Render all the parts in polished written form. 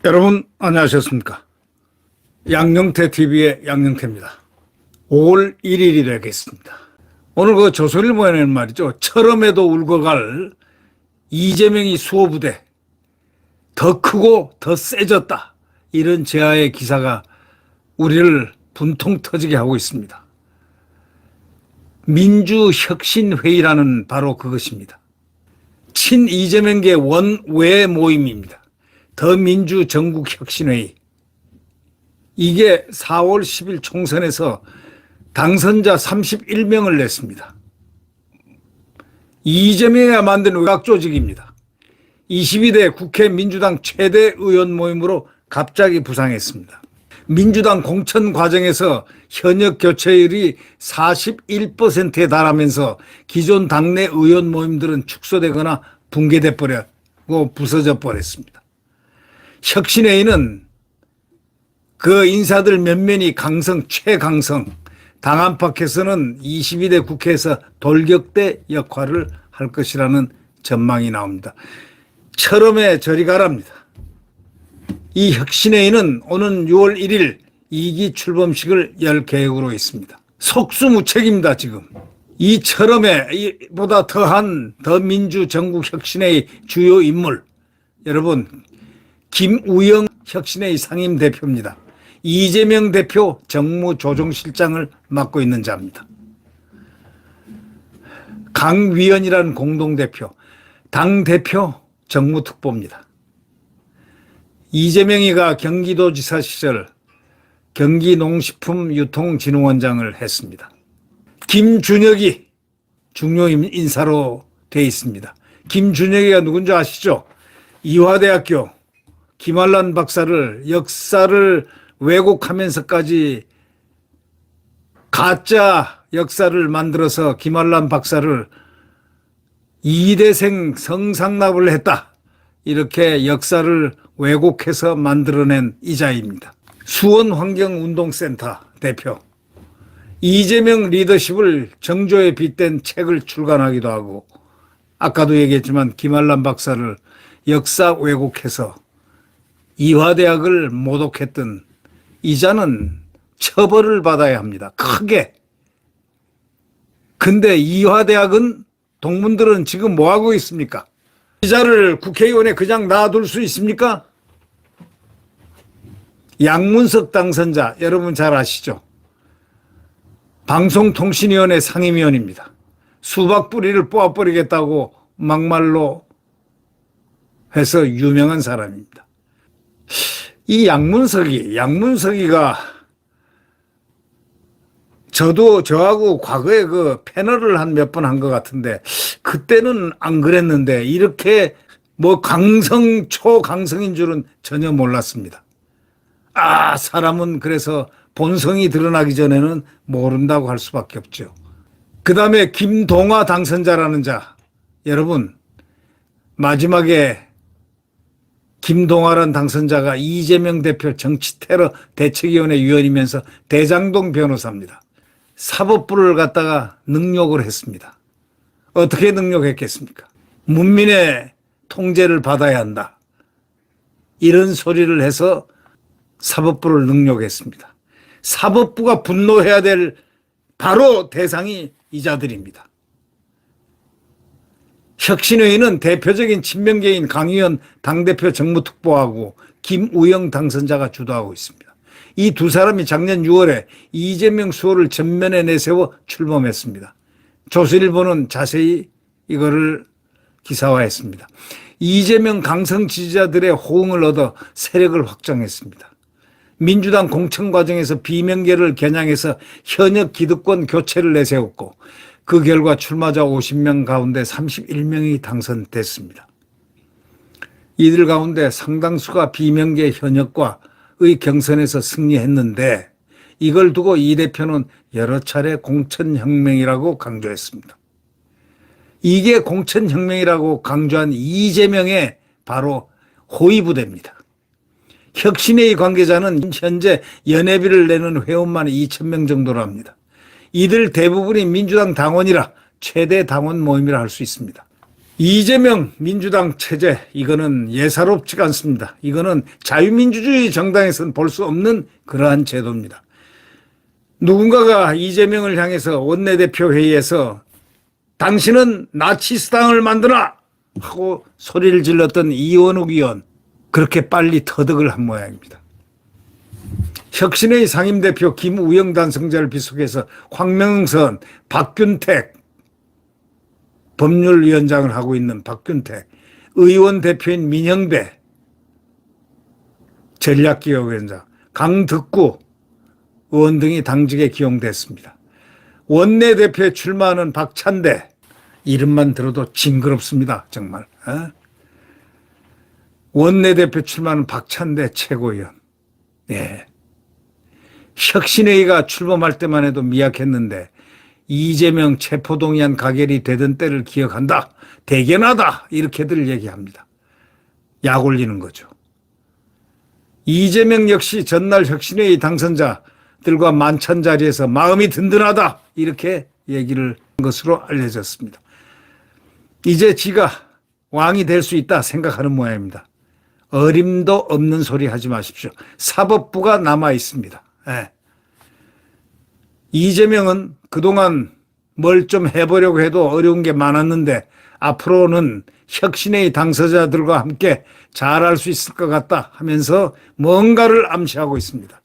여러분 안녕하셨습니까? 양영태TV의 양영태입니다. 5월 1일이 되겠습니다. 오늘 그 조선일보에는 말이죠. 철험에도 울고갈 이재명이 수호부대 더 크고 더 세졌다. 이런 제아의 기사가 우리를 분통 터지게 하고 있습니다. 민주혁신회의라는 바로 그것입니다. 친 이재명계 원외 모임입니다. 더민주 전국혁신회의. 이게 4월 10일 총선에서 당선자 31명을 냈습니다. 이재명이 만든 외곽조직입니다. 22대 국회 민주당 최대 의원 모임으로 갑자기 부상했습니다. 민주당 공천 과정에서 현역 교체율이 41%에 달하면서 기존 당내 의원 모임들은 축소되거나 붕괴돼 버렸고 부서져 버렸습니다. 혁신회의는 그 인사들 면면이 최강성, 당 안팎에서는 22대 국회에서 돌격대 역할을 할 것이라는 전망이 나옵니다. 철험에 저리 가랍니다. 이 혁신회의는 오는 6월 1일 2기 출범식을 열 계획으로 있습니다. 속수무책입니다. 지금. 이 철험에 보다 더한 더민주 전국혁신회의 주요 인물, 여러분 김우영 혁신회의 상임대표입니다. 이재명 대표 정무조정실장을 맡고 있는 자입니다. 강위원이라는 공동대표, 당대표 정무특보입니다. 이재명이가 경기도지사 시절 경기농식품유통진흥원장을 했습니다. 김준혁이 중요 인사로 되어 있습니다. 김준혁이가 누군지 아시죠? 이화대학교 김한란 박사를 역사를 왜곡하면서까지 가짜 역사를 만들어서 김한란 박사를 이대생 성상납을 했다. 이렇게 역사를 왜곡해서 만들어낸 이자입니다. 수원환경운동센터 대표. 이재명 리더십을 정조에 빗댄 책을 출간하기도 하고, 아까도 얘기했지만 김한란 박사를 역사 왜곡해서 이화대학을 모독했던 이자는 처벌을 받아야 합니다. 크게. 근데 이화대학은 동문들은 지금 뭐하고 있습니까? 이자를 국회의원에 그냥 놔둘 수 있습니까? 양문석 당선자 여러분 잘 아시죠? 방송통신위원회 상임위원입니다. 수박 뿌리를 뽑아버리겠다고 막말로 해서 유명한 사람입니다. 이 양문석이가 저하고 과거에 그 패널을 한 몇 번 한 것 같은데 그때는 안 그랬는데 이렇게 초강성인 줄은 전혀 몰랐습니다. 사람은 그래서 본성이 드러나기 전에는 모른다고 할 수밖에 없죠. 그 다음에 김동화 당선자라는 자, 여러분 마지막에 김동화라는 당선자가 이재명 대표 정치테러 대책위원회 위원이면서 대장동 변호사입니다. 사법부를 갖다가 능욕을 했습니다. 어떻게 능욕했겠습니까? 문민의 통제를 받아야 한다. 이런 소리를 해서 사법부를 능욕했습니다. 사법부가 분노해야 될 바로 대상이 이자들입니다. 혁신회의는 대표적인 친명계인 강의원 당대표 정무특보하고 김우영 당선자가 주도하고 있습니다. 이 두 사람이 작년 6월에 이재명 수호를 전면에 내세워 출범했습니다. 조선일보는 자세히 이거를 기사화했습니다. 이재명 강성 지지자들의 호응을 얻어 세력을 확장했습니다. 민주당 공천 과정에서 비명계를 겨냥해서 현역 기득권 교체를 내세웠고 그 결과 출마자 50명 가운데 31명이 당선됐습니다. 이들 가운데 상당수가 비명계 현역과의 경선에서 승리했는데 이걸 두고 이 대표는 여러 차례 공천혁명이라고 강조했습니다. 이게 공천혁명이라고 강조한 이재명의 바로 호위부대입니다. 혁신회의 관계자는 현재 연회비를 내는 회원만 2,000명 정도로 합니다. 이들 대부분이 민주당 당원이라 최대 당원 모임이라 할 수 있습니다. 이재명 민주당 체제, 이거는 예사롭지가 않습니다. 이거는 자유민주주의 정당에서는 볼 수 없는 그러한 제도입니다. 누군가가 이재명을 향해서 원내대표 회의에서 당신은 나치스당을 만드나 하고 소리를 질렀던 이원욱 의원, 그렇게 빨리 터득을 한 모양입니다. 혁신의 상임대표 김우영 단성자를 비속해서 황명선, 박균택, 법률위원장을 하고 있는 박균택, 의원 대표인 민영배, 전략기획위원장, 강덕구 의원 등이 당직에 기용됐습니다. 원내대표에 출마하는 박찬대, 이름만 들어도 징그럽습니다. 정말. 원내대표 출마하는 박찬대 최고위원. 예. 혁신회의가 출범할 때만 해도 미약했는데 이재명 체포동의안 가결이 되던 때를 기억한다. 대견하다. 이렇게들 얘기합니다. 약 올리는 거죠. 이재명 역시 전날 혁신회의 당선자들과 만찬 자리에서 마음이 든든하다. 이렇게 얘기를 한 것으로 알려졌습니다. 이제 지가 왕이 될 수 있다 생각하는 모양입니다. 어림도 없는 소리 하지 마십시오. 사법부가 남아 있습니다. 예. 이재명은 그동안 뭘 좀 해보려고 해도 어려운 게 많았는데 앞으로는 혁신의 당사자들과 함께 잘할 수 있을 것 같다 하면서 뭔가를 암시하고 있습니다.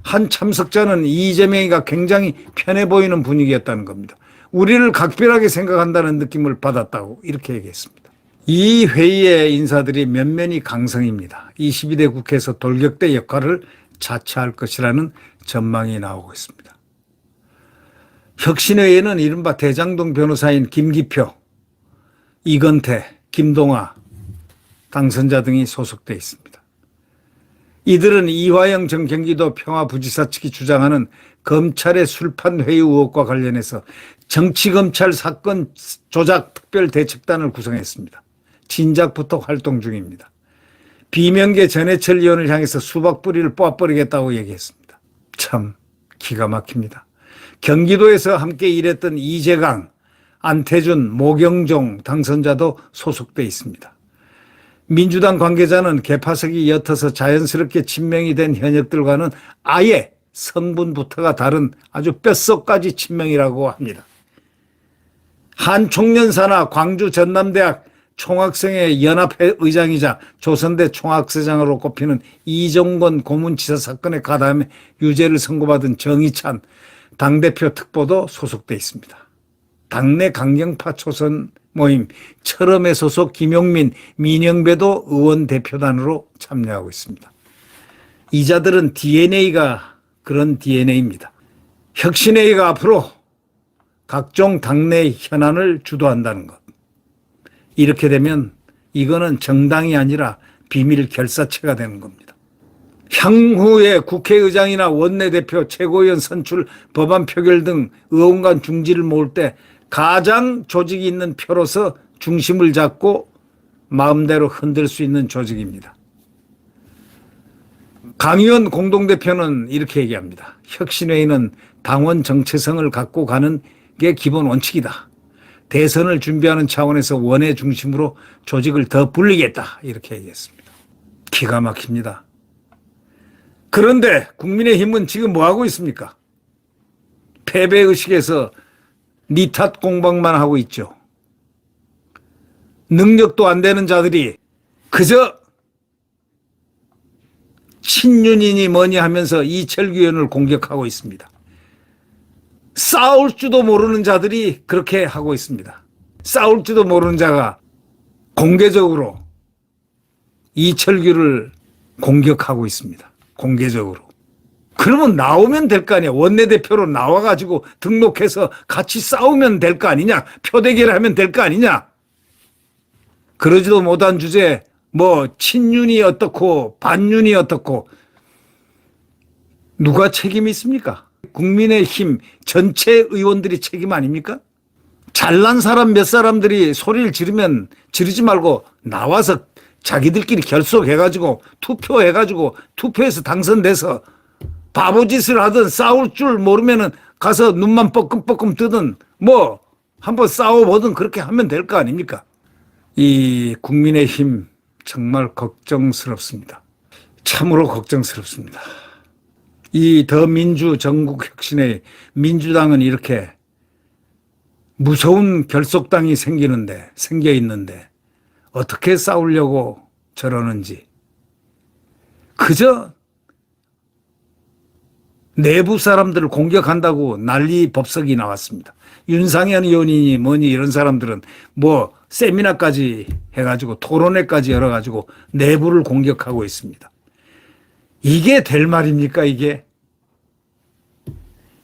한 참석자는 이재명이가 굉장히 편해 보이는 분위기였다는 겁니다. 우리를 각별하게 생각한다는 느낌을 받았다고 이렇게 얘기했습니다. 이 회의의 인사들이 면면이 강성입니다. 22대 국회에서 돌격대 역할을 자처할 것이라는 전망이 나오고 있습니다. 혁신회의에는 이른바 대장동 변호사인 김기표, 이건태, 김동아 당선자 등이 소속돼 있습니다. 이들은 이화영 전 경기도 평화부지사 측이 주장하는 검찰의 술판회의 의혹과 관련해서 정치검찰 사건 조작 특별대책단을 구성했습니다. 진작부터 활동 중입니다. 비명계 전해철 의원을 향해서 수박 뿌리를 뽑아버리겠다고 얘기했습니다. 참 기가 막힙니다. 경기도에서 함께 일했던 이재강, 안태준, 모경종 당선자도 소속돼 있습니다. 민주당 관계자는 개파석이 옅어서 자연스럽게 친명이 된 현역들과는 아예 성분부터가 다른 아주 뼛속까지 친명이라고 합니다. 한 총련사나 광주 전남대학 총학생회 연합회 의장이자 조선대 총학생장으로 꼽히는 이종건 고문치사 사건의 가담에 유죄를 선고받은 정의찬 당대표 특보도 소속돼 있습니다. 당내 강경파 초선 모임 철험의 소속 김용민, 민영배도 의원 대표단으로 참여하고 있습니다. 이 자들은 DNA가 그런 DNA입니다. 혁신회의가 앞으로 각종 당내 현안을 주도한다는 것. 이렇게 되면 이거는 정당이 아니라 비밀 결사체가 되는 겁니다. 향후에 국회의장이나 원내대표, 최고위원 선출, 법안 표결 등 의원간 중지를 모을 때 가장 조직이 있는 표로서 중심을 잡고 마음대로 흔들 수 있는 조직입니다. 강의원 공동대표는 이렇게 얘기합니다. 혁신회의는 당원 정체성을 갖고 가는 게 기본 원칙이다. 대선을 준비하는 차원에서 원외 중심으로 조직을 더 불리겠다. 이렇게 얘기했습니다. 기가 막힙니다. 그런데 국민의힘은 지금 뭐하고 있습니까? 패배의식에서 니 탓 공방만 하고 있죠. 능력도 안 되는 자들이 그저 친윤이니 뭐니 하면서 이철규 의원을 공격하고 있습니다. 싸울 줄도 모르는 자들이 그렇게 하고 있습니다. 싸울 줄도 모르는 자가 공개적으로 이철규를 공격하고 있습니다. 공개적으로. 그러면 나오면 될 거 아니야. 원내대표로 나와가지고 등록해서 같이 싸우면 될 거 아니냐. 표대결 하면 될 거 아니냐. 그러지도 못한 주제에 뭐 친윤이 어떻고 반윤이 어떻고 누가 책임이 있습니까? 국민의힘 전체 의원들이 책임 아닙니까? 잘난 사람 몇 사람들이 소리를 지르면 지르지 말고 나와서 자기들끼리 결속해가지고 투표해가지고 투표해서 당선돼서 바보짓을 하든 싸울 줄 모르면은 가서 눈만 뻐끔뻐끔 뜨든 뭐 한번 싸워보든 그렇게 하면 될 거 아닙니까? 이 국민의힘 정말 걱정스럽습니다. 참으로 걱정스럽습니다. 이 더민주 전국혁신의 민주당은 이렇게 무서운 결속당이 생겨 있는데 어떻게 싸우려고 저러는지. 그저 내부 사람들을 공격한다고 난리 법석이 나왔습니다. 윤상현 의원이니 뭐니 이런 사람들은 뭐 세미나까지 해가지고 토론회까지 열어가지고 내부를 공격하고 있습니다. 이게 될 말입니까 이게?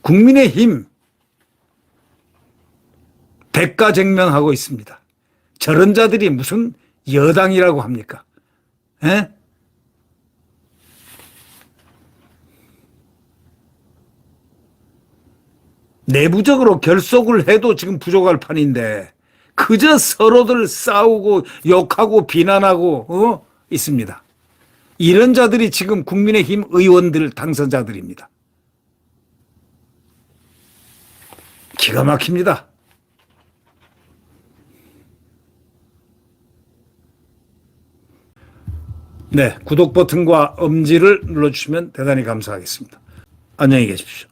국민의힘 백가쟁명하고 있습니다. 저런 자들이 무슨 여당이라고 합니까? 에? 내부적으로 결속을 해도 지금 부족할 판인데 그저 서로들 싸우고 욕하고 비난하고 있습니다. 이런 자들이 지금 국민의힘 의원들 당선자들입니다. 기가 막힙니다. 네, 구독 버튼과 엄지를 눌러주시면 대단히 감사하겠습니다. 안녕히 계십시오.